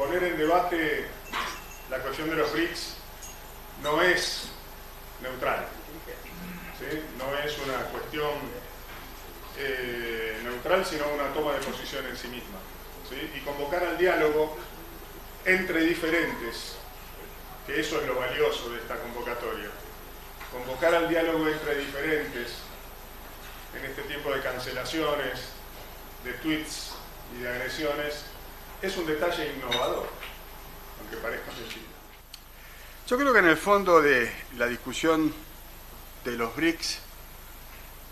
poner en debate la cuestión de los BRICS no es neutral, ¿sí? No es una cuestión neutral, sino una toma de posición en sí misma, ¿sí? Y convocar al diálogo entre diferentes, que eso es lo valioso de esta convocatoria. Convocar al diálogo entre diferentes en este tiempo de cancelaciones, de tweets y de agresiones, es un detalle innovador, aunque parezca sencillo. Yo creo que en el fondo de la discusión de los BRICS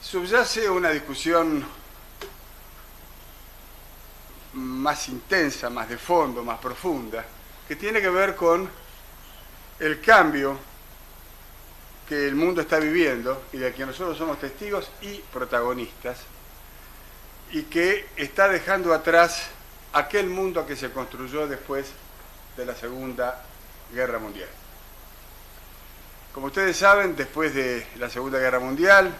subyace una discusión más intensa, más de fondo, más profunda, que tiene que ver con el cambio que el mundo está viviendo y del que nosotros somos testigos y protagonistas, y que está dejando atrás aquel mundo que se construyó después de la Segunda Guerra Mundial. Como ustedes saben, después de la Segunda Guerra Mundial,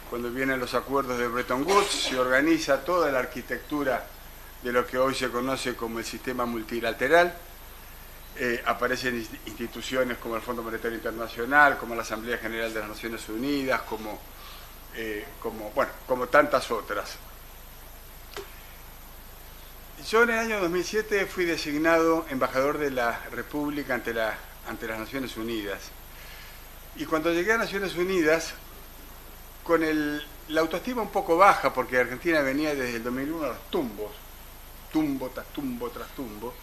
cuando vienen los acuerdos de Bretton Woods, se organiza toda la arquitectura de lo que hoy se conoce como el sistema multilateral. Aparecen instituciones como el Fondo Monetario Internacional, como la Asamblea General de las Naciones Unidas, como tantas otras. Yo en el año 2007 fui designado embajador de la República ante las Naciones Unidas. Y cuando llegué a Naciones Unidas, con la autoestima un poco baja, porque Argentina venía desde el 2001 a los tumbos, tumbo tras tumbo tras tumbo,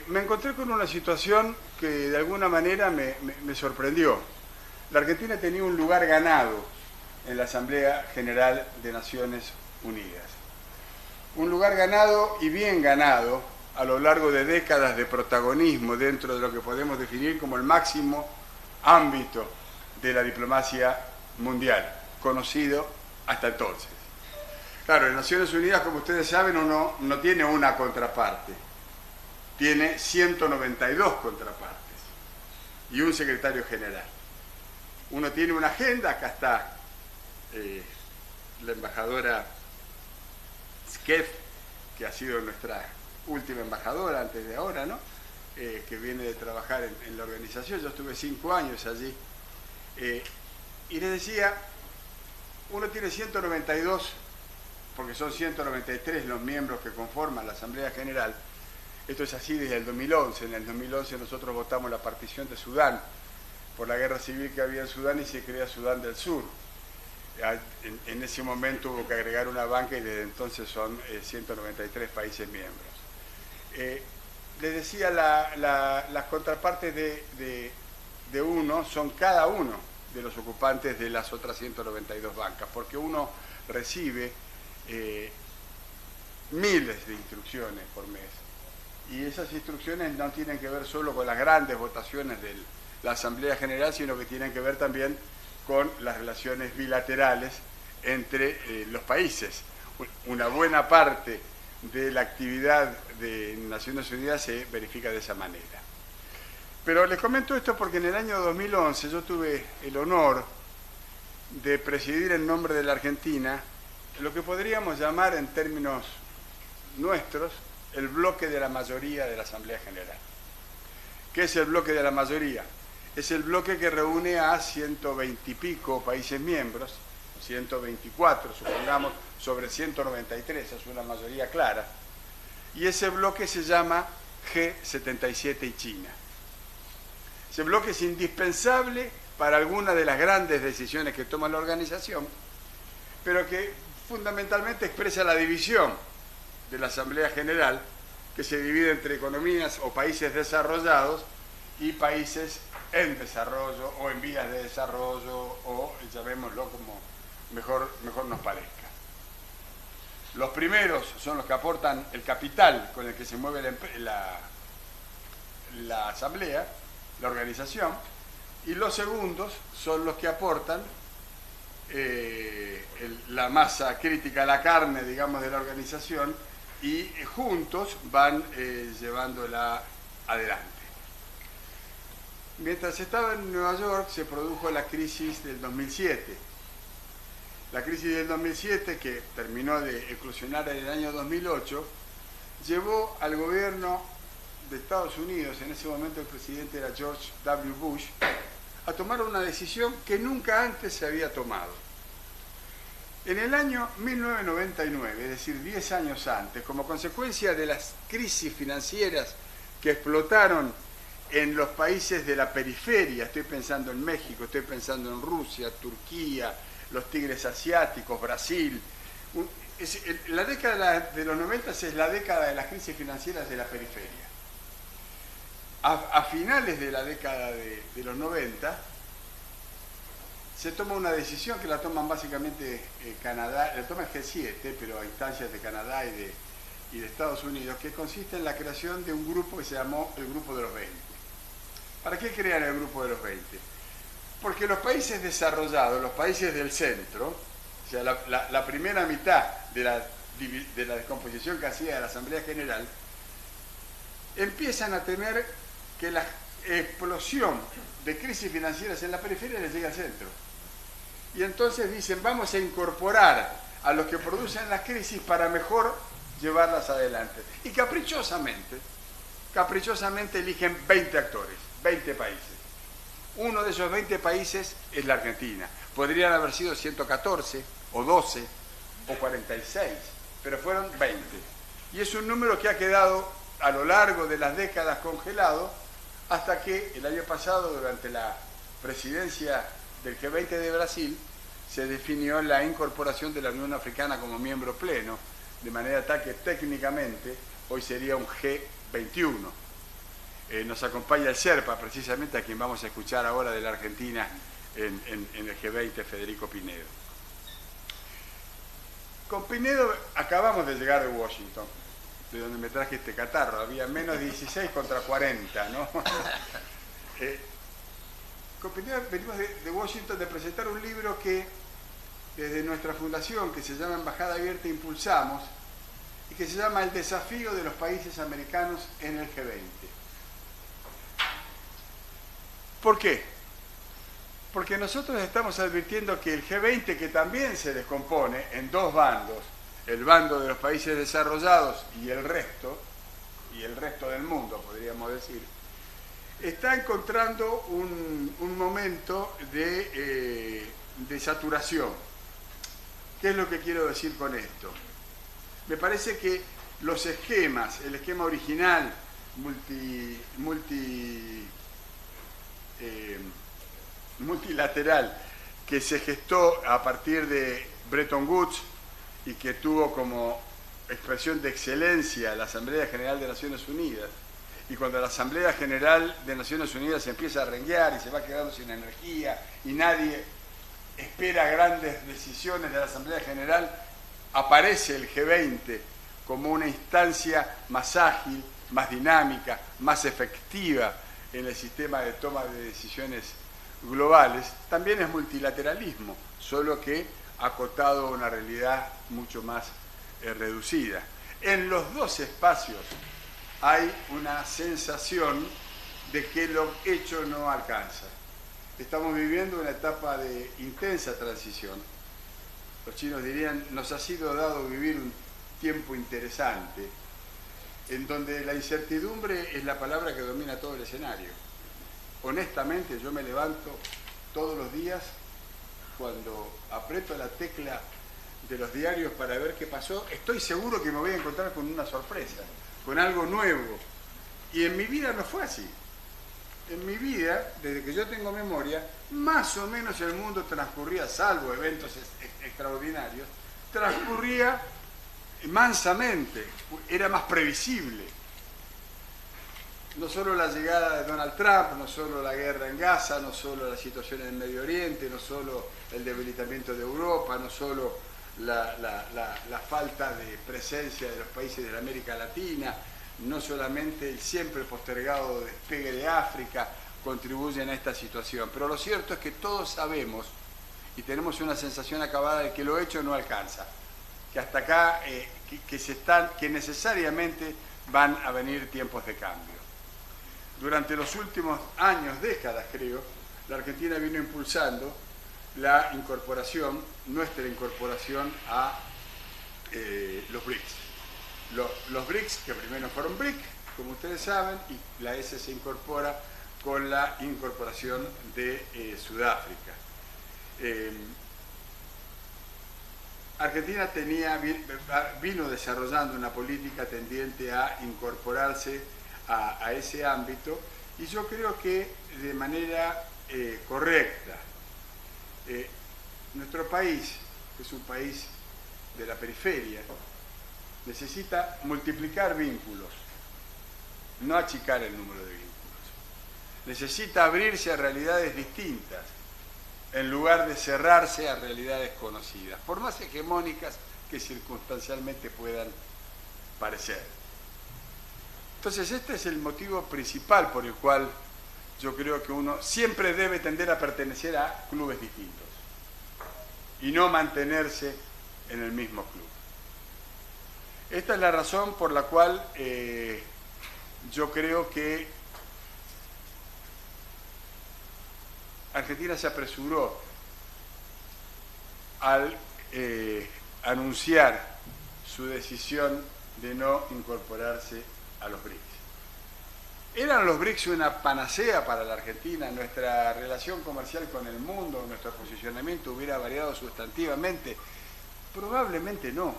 me encontré con una situación que de alguna manera me sorprendió. La Argentina tenía un lugar ganado en la Asamblea General de Naciones Unidas. Un lugar ganado y bien ganado a lo largo de décadas de protagonismo dentro de lo que podemos definir como el máximo ámbito de la diplomacia mundial, conocido hasta entonces. Claro, en Naciones Unidas, como ustedes saben, uno no tiene una contraparte, tiene 192 contrapartes y un secretario general. Uno tiene una agenda, acá está la embajadora Skef, que ha sido nuestra última embajadora antes de ahora, ¿no? Que viene de trabajar en la organización. Yo estuve 5 años allí. Y les decía, uno tiene 192, porque son 193 los miembros que conforman la Asamblea General. Esto es así desde el 2011. En el 2011 nosotros votamos la partición de Sudán por la guerra civil que había en Sudán y se crea Sudán del Sur. En ese momento hubo que agregar una banca y desde entonces son 193 países miembros. Les decía, las contrapartes de uno son cada uno de los ocupantes de las otras 192 bancas, porque uno recibe miles de instrucciones por mes. Y esas instrucciones no tienen que ver solo con las grandes votaciones de la Asamblea General, sino que tienen que ver también con las relaciones bilaterales entre los países. Una buena parte de la actividad de Naciones Unidas se verifica de esa manera. Pero les comento esto porque en el año 2011 yo tuve el honor de presidir en nombre de la Argentina lo que podríamos llamar en términos nuestros el bloque de la mayoría de la Asamblea General. ¿Qué es el bloque de la mayoría? Es el bloque que reúne a 120 y pico países miembros, 124 supongamos, sobre 193, es una mayoría clara, y ese bloque se llama G77 y China. Ese bloque es indispensable para algunas de las grandes decisiones que toma la organización, pero que fundamentalmente expresa la división de la Asamblea General, que se divide entre economías o países desarrollados y países en desarrollo o en vías de desarrollo, o llamémoslo como mejor nos parezca. Los primeros son los que aportan el capital con el que se mueve la asamblea, la organización, y los segundos son los que aportan la masa crítica, la carne, digamos, de la organización, y juntos van llevándola adelante. Mientras estaba en Nueva York se produjo la crisis del 2007. La crisis del 2007, que terminó de eclosionar en el año 2008, llevó al gobierno de Estados Unidos, en ese momento el presidente era George W. Bush, a tomar una decisión que nunca antes se había tomado. En el año 1999, es decir, 10 años antes, como consecuencia de las crisis financieras que explotaron en los países de la periferia, estoy pensando en México, estoy pensando en Rusia, Turquía, los tigres asiáticos, Brasil. La década de los 90 es la década de las crisis financieras de la periferia. A finales de la década de los 90 se toma una decisión que la toman básicamente Canadá, la toma el G7, pero a instancias de Canadá y de Estados Unidos, que consiste en la creación de un grupo que se llamó el Grupo de los 20. ¿Para qué crear el Grupo de los 20? Porque los países desarrollados, los países del centro, o sea, la primera mitad de la descomposición que hacía la Asamblea General, empiezan a temer que la explosión de crisis financieras en la periferia les llegue al centro. Y entonces dicen, vamos a incorporar a los que producen las crisis para mejor llevarlas adelante. Y caprichosamente eligen 20 actores, 20 países. Uno de esos 20 países es la Argentina. Podrían haber sido 114, o 12, o 46, pero fueron 20. Y es un número que ha quedado a lo largo de las décadas congelado, hasta que el año pasado, durante la presidencia del G20 de Brasil, se definió la incorporación de la Unión Africana como miembro pleno, de manera tal que técnicamente hoy sería un G21. Nos acompaña el Sherpa, precisamente a quien vamos a escuchar ahora de la Argentina en el G20, Federico Pinedo. Con Pinedo acabamos de llegar de Washington, de donde me traje este catarro. Había menos 16 contra 40, ¿no? Con Pinedo venimos de Washington de presentar un libro que desde nuestra fundación, que se llama Embajada Abierta, impulsamos, y que se llama El desafío de los países americanos en el G20. ¿Por qué? Porque nosotros estamos advirtiendo que el G20, que también se descompone en dos bandos, el bando de los países desarrollados y el resto del mundo, podríamos decir, está encontrando un momento de saturación. ¿Qué es lo que quiero decir con esto? Me parece que los esquemas, el esquema original, multilateral, que se gestó a partir de Bretton Woods y que tuvo como expresión de excelencia la Asamblea General de Naciones Unidas, y cuando la Asamblea General de Naciones Unidas se empieza a renguear y se va quedando sin energía y nadie espera grandes decisiones de la Asamblea General, aparece el G20 como una instancia más ágil, más dinámica, más efectiva en el sistema de toma de decisiones globales. También es multilateralismo, solo que acotado a una realidad mucho más reducida. En los dos espacios hay una sensación de que lo hecho no alcanza. Estamos viviendo una etapa de intensa transición. Los chinos dirían, nos ha sido dado vivir un tiempo interesante, en donde la incertidumbre es la palabra que domina todo el escenario. Honestamente, yo me levanto todos los días cuando aprieto la tecla de los diarios para ver qué pasó, estoy seguro que me voy a encontrar con una sorpresa, con algo nuevo. Y en mi vida no fue así. En mi vida, desde que yo tengo memoria, más o menos el mundo transcurría, salvo eventos extraordinarios, transcurría mansamente, era más previsible. No solo la llegada de Donald Trump, no solo la guerra en Gaza, no solo la situación en el Medio Oriente, no solo el debilitamiento de Europa, no solo la falta de presencia de los países de la América Latina, no solamente el siempre postergado despegue de África contribuyen a esta situación. Pero lo cierto es que todos sabemos y tenemos una sensación acabada de que lo hecho no alcanza, que hasta acá, que necesariamente van a venir tiempos de cambio. Durante los últimos años, décadas creo, la Argentina vino impulsando la incorporación, nuestra incorporación a los BRICS. los BRICS, que primero fueron BRIC, como ustedes saben, y la S se incorpora con la incorporación de Sudáfrica. Argentina vino desarrollando una política tendiente a incorporarse a ese ámbito, y yo creo que de manera correcta. Nuestro país, que es un país de la periferia, necesita multiplicar vínculos, no achicar el número de vínculos. Necesita abrirse a realidades distintas, en lugar de cerrarse a realidades conocidas, por más hegemónicas que circunstancialmente puedan parecer. Entonces, este es el motivo principal por el cual yo creo que uno siempre debe tender a pertenecer a clubes distintos y no mantenerse en el mismo club. Esta es la razón por la cual yo creo que Argentina se apresuró al anunciar su decisión de no incorporarse a los BRICS. ¿Eran los BRICS una panacea para la Argentina? ¿Nuestra relación comercial con el mundo, nuestro posicionamiento hubiera variado sustantivamente? Probablemente no.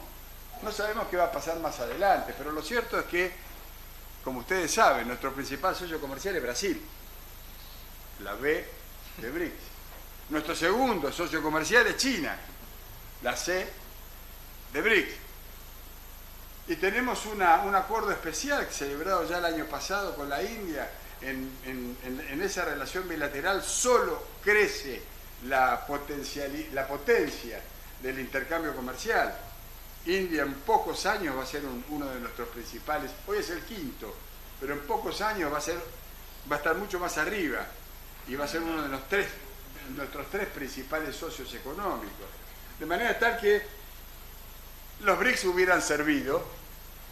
No sabemos qué va a pasar más adelante, pero lo cierto es que, como ustedes saben, nuestro principal socio comercial es Brasil, la B de BRICS. Nuestro segundo socio comercial es China, la C de BRICS. Y tenemos un acuerdo especial celebrado ya el año pasado con la India. En esa relación bilateral solo crece la potencia del intercambio comercial. India en pocos años va a ser uno de nuestros principales, hoy es el quinto, pero en pocos años va a estar mucho más arriba y va a ser uno de nuestros tres principales socios económicos. De manera tal que los BRICS hubieran servido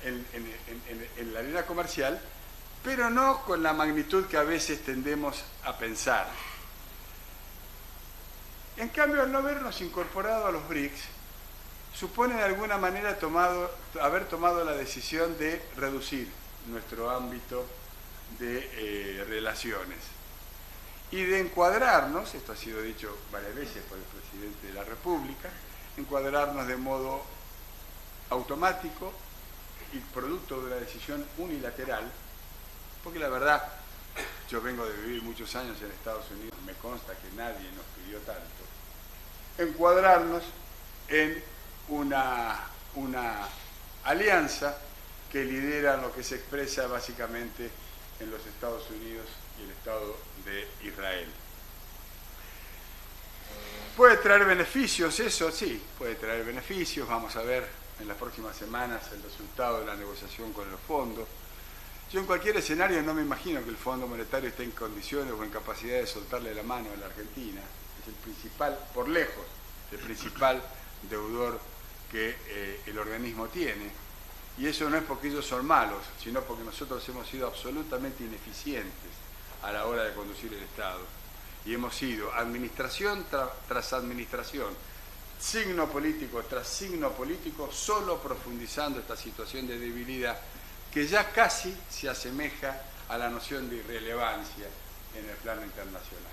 en la arena comercial, pero no con la magnitud que a veces tendemos a pensar. En cambio, al no habernos incorporado a los BRICS, supone de alguna manera haber tomado la decisión de reducir nuestro ámbito de relaciones y de encuadrarnos, esto ha sido dicho varias veces por el presidente de la República, encuadrarnos de modo automático y producto de una decisión unilateral, porque la verdad, yo vengo de vivir muchos años en Estados Unidos, me consta que nadie nos pidió tanto, encuadrarnos en una alianza que lidera lo que se expresa básicamente en los Estados Unidos y el Estado de Israel. ¿Puede traer beneficios eso? Sí, puede traer beneficios. Vamos a ver en las próximas semanas el resultado de la negociación con el fondo. Yo en cualquier escenario no me imagino que el Fondo Monetario esté en condiciones o en capacidad de soltarle la mano a la Argentina. Es el principal, por lejos, el principal deudor que el organismo tiene. Y eso no es porque ellos son malos, sino porque nosotros hemos sido absolutamente ineficientes a la hora de conducir el Estado. Y hemos sido administración tras administración, signo político tras signo político, solo profundizando esta situación de debilidad que ya casi se asemeja a la noción de irrelevancia en el plano internacional.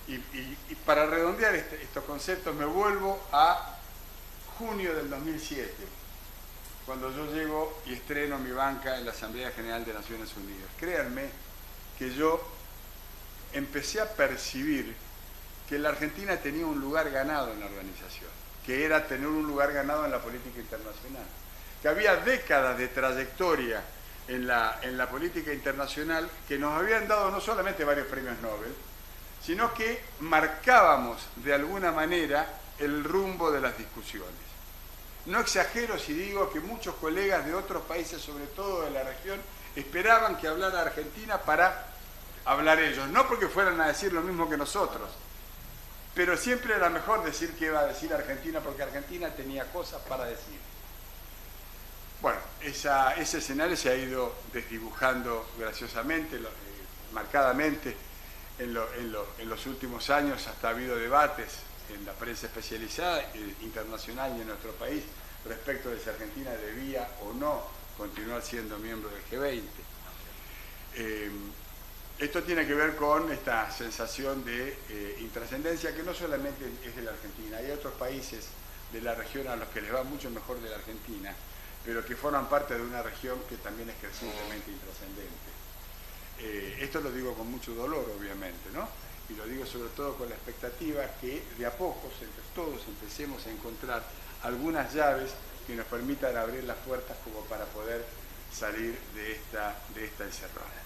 Y para redondear estos conceptos me vuelvo a junio del 2007, cuando yo llego y estreno mi banca en la Asamblea General de Naciones Unidas. Créanme que yo empecé a percibir que la Argentina tenía un lugar ganado en la organización, que era tener un lugar ganado en la política internacional, que había décadas de trayectoria en la política internacional que nos habían dado no solamente varios premios Nobel, sino que marcábamos de alguna manera el rumbo de las discusiones. No exagero si digo que muchos colegas de otros países, sobre todo de la región, esperaban que hablara Argentina para hablar ellos, no porque fueran a decir lo mismo que nosotros, pero siempre era mejor decir que iba a decir Argentina, porque Argentina tenía cosas para decir. Bueno, ese escenario se ha ido desdibujando graciosamente, marcadamente en los últimos años. Hasta ha habido debates en la prensa especializada internacional y en nuestro país respecto de si Argentina debía o no continuar siendo miembro del G20. Esto tiene que ver con esta sensación de intrascendencia que no solamente es de la Argentina, hay otros países de la región a los que les va mucho mejor de la Argentina, pero que forman parte de una región que también es crecientemente intrascendente. Esto lo digo con mucho dolor, obviamente, ¿no? Y lo digo sobre todo con la expectativa que de a pocos, entre todos, empecemos a encontrar algunas llaves que nos permitan abrir las puertas como para poder salir de esta encerrona.